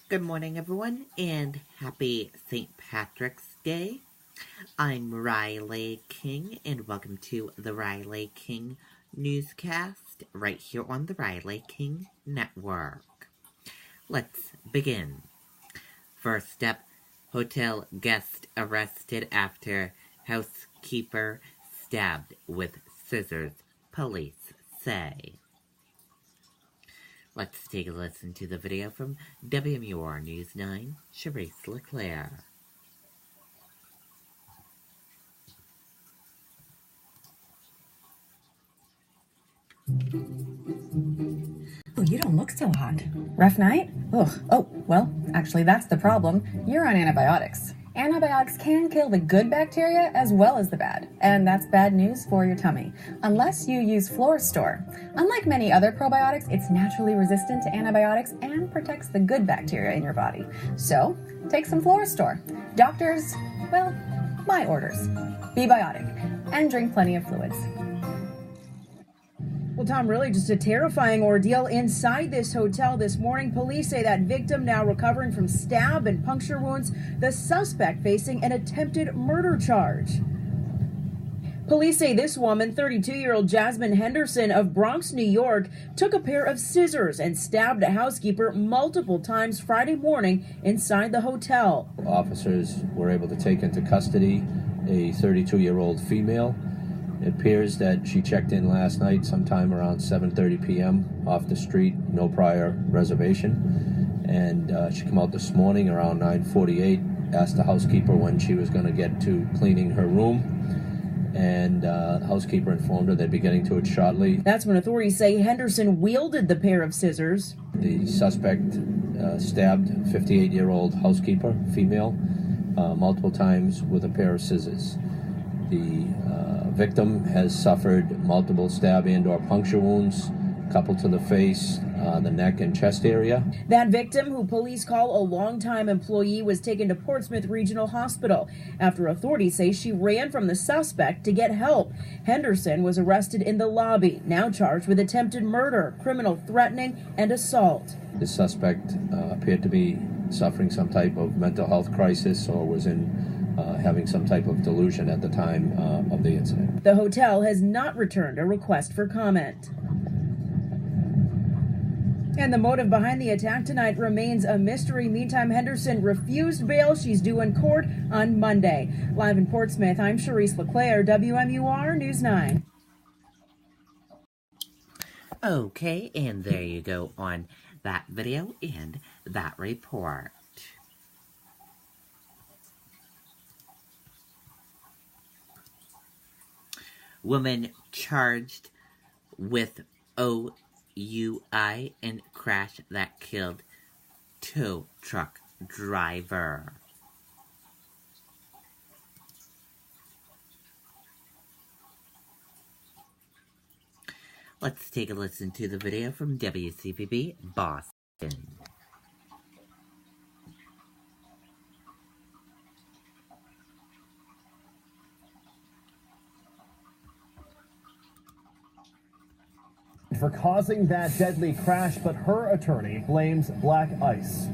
Good morning, everyone, and happy St. Patrick's Day. I'm Riley King, and welcome to the Riley King Newscast right here on the Riley King Network. Let's begin. First up, hotel guest arrested after housekeeper stabbed with scissors, police say. Let's take a listen to the video from WMUR News 9, Charisse LeClaire. Oh, you don't look so hot. Rough night? Ugh. Oh, well, actually that's the problem. You're on antibiotics. Antibiotics can kill the good bacteria as well as the bad, and that's bad news for your tummy, unless you use Floristore. Unlike many other probiotics, it's naturally resistant to antibiotics and protects the good bacteria in your body. So, take some Floristore. Doctors, well, my orders. Be biotic, and drink plenty of fluids. Well, Tom, really just a terrifying ordeal inside this hotel this morning. Police say that victim now recovering from stab and puncture wounds, the suspect facing an attempted murder charge. Police say this woman, 32-year-old Jasmine Henderson of Bronx, New York, took a pair of scissors and stabbed a housekeeper multiple times Friday morning inside the hotel. Officers were able to take into custody a 32-year-old female. It appears that she checked in last night sometime around 7:30 p.m. off the street, no prior reservation. And she came out this morning around 9:48, asked the housekeeper when she was going to get to cleaning her room. And the housekeeper informed her they'd be getting to it shortly. That's when authorities say Henderson wielded the pair of scissors. The suspect stabbed 58-year-old housekeeper, female, multiple times with a pair of scissors. The victim has suffered multiple stab and or puncture wounds, a couple to the face, the neck and chest area. That victim, who police call a longtime employee, was taken to Portsmouth Regional Hospital after authorities say she ran from the suspect to get help. Henderson was arrested in the lobby, now charged with attempted murder, criminal threatening, and assault. The suspect appeared to be suffering some type of mental health crisis or was having some type of delusion at the time of the incident. The hotel has not returned a request for comment. And the motive behind the attack tonight remains a mystery. Meantime, Henderson refused bail. She's due in court on Monday. Live in Portsmouth, I'm Charisse LeClaire, WMUR News 9. Okay, and there you go on that video and that report. Woman charged with OUI in crash that killed tow truck driver. Let's take a listen to the video from WCVB Boston. For causing that deadly crash, but her attorney blames black ice.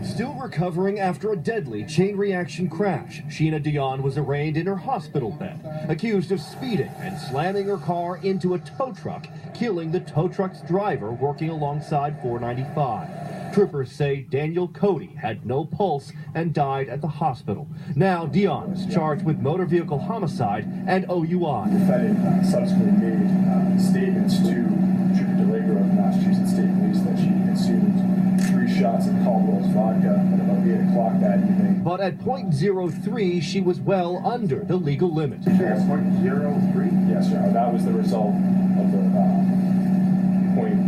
Still recovering after a deadly chain reaction crash, Sheena Dion was arraigned in her hospital bed, accused of speeding and slamming her car into a tow truck, killing the tow truck's driver working alongside 495. Troopers say Daniel Cody had no pulse and died at the hospital. Now Dion is charged with motor vehicle homicide and OUI. The defendant subsequently made statements to Trooper DeLager of Massachusetts State Police that she consumed 3 shots of Caldwell's vodka at about 8 o'clock that evening. But at .03, she was well under the legal limit. Sure, .03? Yes, sir. That was the result of the .03.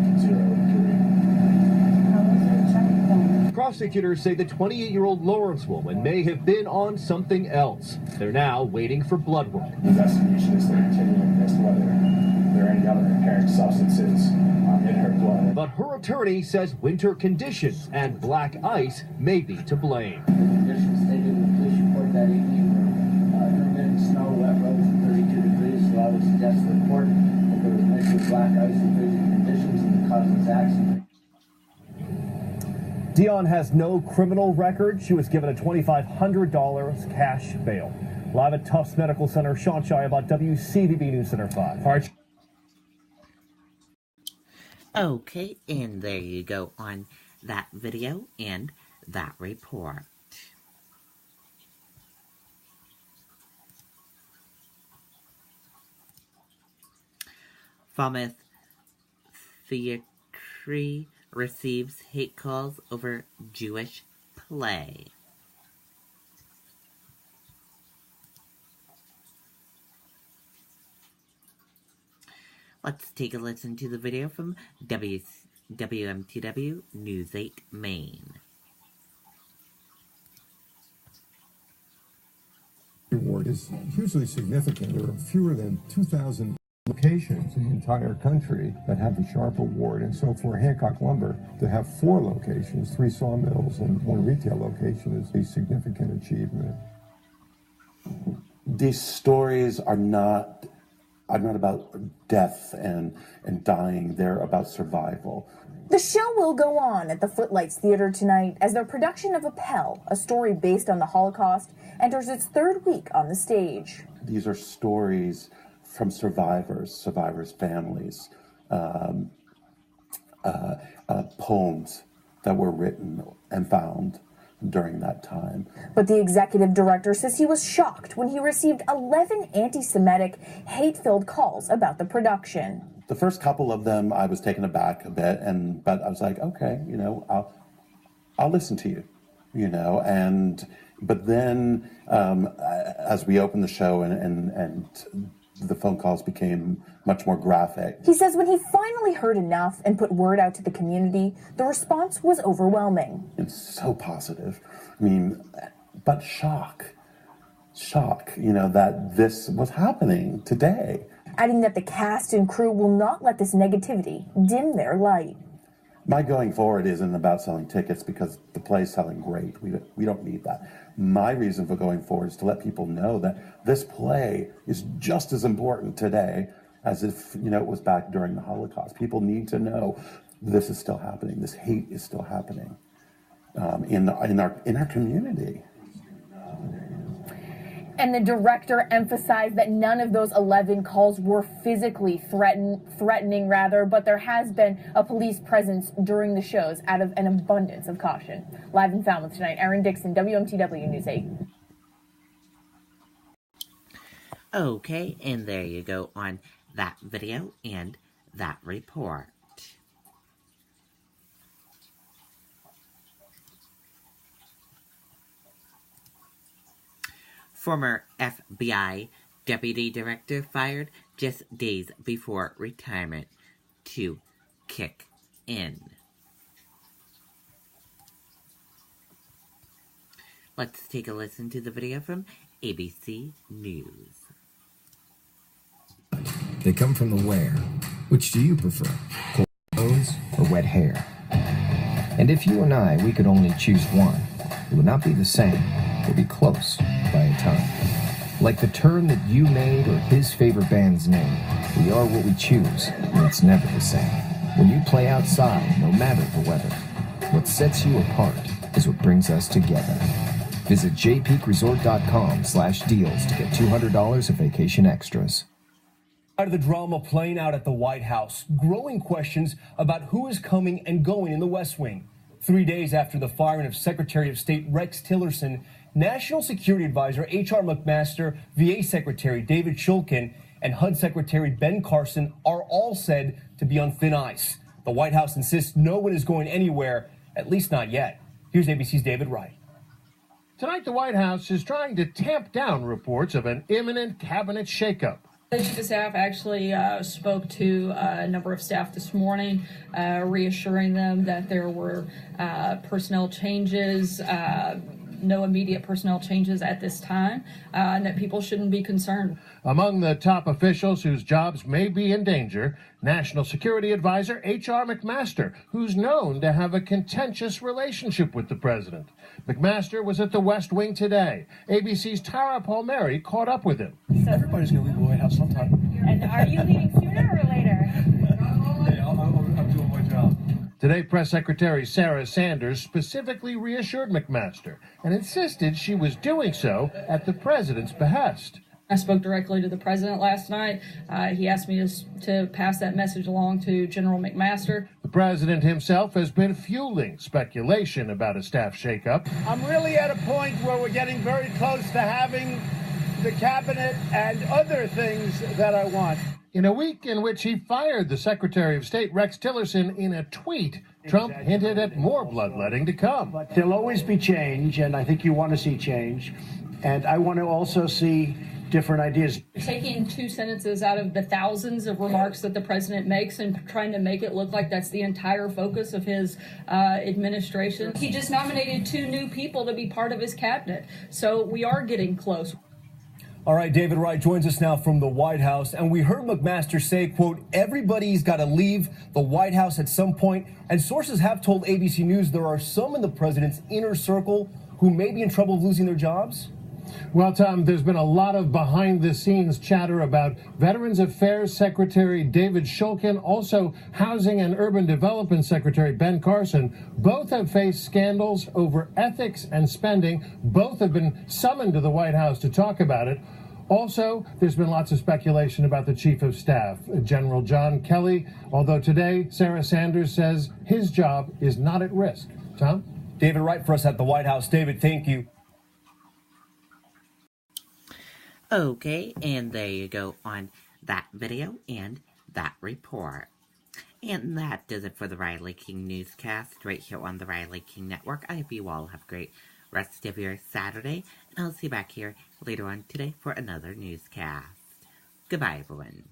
Prosecutors say the 28-year-old Lawrence woman may have been on something else. They're now waiting for blood work. The investigation is still continuing as to whether there are any other impairing substances in her blood. But her attorney says winter conditions and black ice may be to blame. The conditions stated in the police report that evening were intermittent snow, wet roads, and 32 degrees, so I would suggest to the court that there was mixed with black ice and freezing conditions and the cause of this accident. Dion has no criminal record. She was given a $2,500 cash bail. Live at Tufts Medical Center, Sean Chai about WCVB News Center 5. Okay, and there you go on that video and that report. Falmouth Theatre receives hate calls over Jewish play. Let's take a listen to the video from WMTW News 8 Maine. Award is hugely significant. There are fewer than 2,000 locations in the entire country that have the Sharp Award, and so for Hancock Lumber to have 4 locations, 3 sawmills and 1 retail location, is a significant achievement. These stories are not about death and dying. They're about survival. The show will go on at the Footlights Theater tonight as their production of Appel, a story based on the Holocaust, enters its 3rd week on the stage. These are stories from survivors' families, poems that were written and found during that time. But the executive director says he was shocked when he received 11 anti-Semitic, hate-filled calls about the production. The first couple of them, I was taken aback a bit, but I was like, okay, I'll listen to you, but then as we opened the show and the phone calls became much more graphic. He says when he finally heard enough and put word out to the community, the response was overwhelming. It's so positive. But shock, that this was happening today. Adding that the cast and crew will not let this negativity dim their light. My going forward isn't about selling tickets because the play's selling great. We don't need that. My reason for going forward is to let people know that this play is just as important today as if, it was back during the Holocaust. People need to know this is still happening. This hate is still happening in our community. And the director emphasized that none of those 11 calls were physically threatening, but there has been a police presence during the shows out of an abundance of caution. Live in Falmouth tonight, Erin Dixon, WMTW News 8. Okay, and there you go on that video and that report. Former FBI deputy director fired just days before retirement to kick in. Let's take a listen to the video from ABC News. They come from the where. Which do you prefer? Cold clothes or wet hair? And if you and I, we could only choose one, it would not be the same. It would be close by a ton. Like the turn that you made or his favorite band's name, we are what we choose, and it's never the same. When you play outside, no matter the weather, what sets you apart is what brings us together. Visit jpeakresort.com/deals to get $200 of vacation extras. Out of the drama playing out at the White House, growing questions about who is coming and going in the West Wing. 3 days after the firing of Secretary of State Rex Tillerson, National Security Advisor H.R. McMaster, VA Secretary David Shulkin, and HUD Secretary Ben Carson are all said to be on thin ice. The White House insists no one is going anywhere, at least not yet. Here's ABC's David Wright. Tonight, the White House is trying to tamp down reports of an imminent cabinet shakeup. The Chief of Staff actually spoke to a number of staff this morning, reassuring them that there were personnel changes, no immediate personnel changes at this time, and that people shouldn't be concerned. Among the top officials whose jobs may be in danger, National Security Advisor H.R. McMaster, who's known to have a contentious relationship with the president. McMaster was at the West Wing today. ABC's Tara Palmieri caught up with him. Everybody's going to leave the White House sometime. And are you leaving sooner or later? Hey, I'm doing my job. Today, Press Secretary Sarah Sanders specifically reassured McMaster and insisted she was doing so at the president's behest. I spoke directly to the president last night. He asked me to pass that message along to General McMaster. The president himself has been fueling speculation about a staff shakeup. I'm really at a point where we're getting very close to having the cabinet and other things that I want. In a week in which he fired the Secretary of State Rex Tillerson in a tweet, Trump hinted at more bloodletting to come. But there'll always be change, and I think you want to see change. And I want to also see different ideas. Taking 2 sentences out of the thousands of remarks that the president makes and trying to make it look like that's the entire focus of his administration. He just nominated 2 new people to be part of his cabinet. So we are getting close. All right, David Wright joins us now from the White House, and we heard McMaster say, quote, everybody's got to leave the White House at some point, and sources have told ABC News there are some in the president's inner circle who may be in trouble of losing their jobs. Well, Tom, there's been a lot of behind-the-scenes chatter about Veterans Affairs Secretary David Shulkin, also Housing and Urban Development Secretary Ben Carson. Both have faced scandals over ethics and spending. Both have been summoned to the White House to talk about it. Also, there's been lots of speculation about the Chief of Staff, General John Kelly, although today Sarah Sanders says his job is not at risk. Tom? David Wright for us at the White House. David, thank you. Okay, and there you go on that video and that report. And that does it for the Riley King Newscast right here on the Riley King Network. I hope you all have a great rest of your Saturday, and I'll see you back here later on today for another newscast. Goodbye, everyone.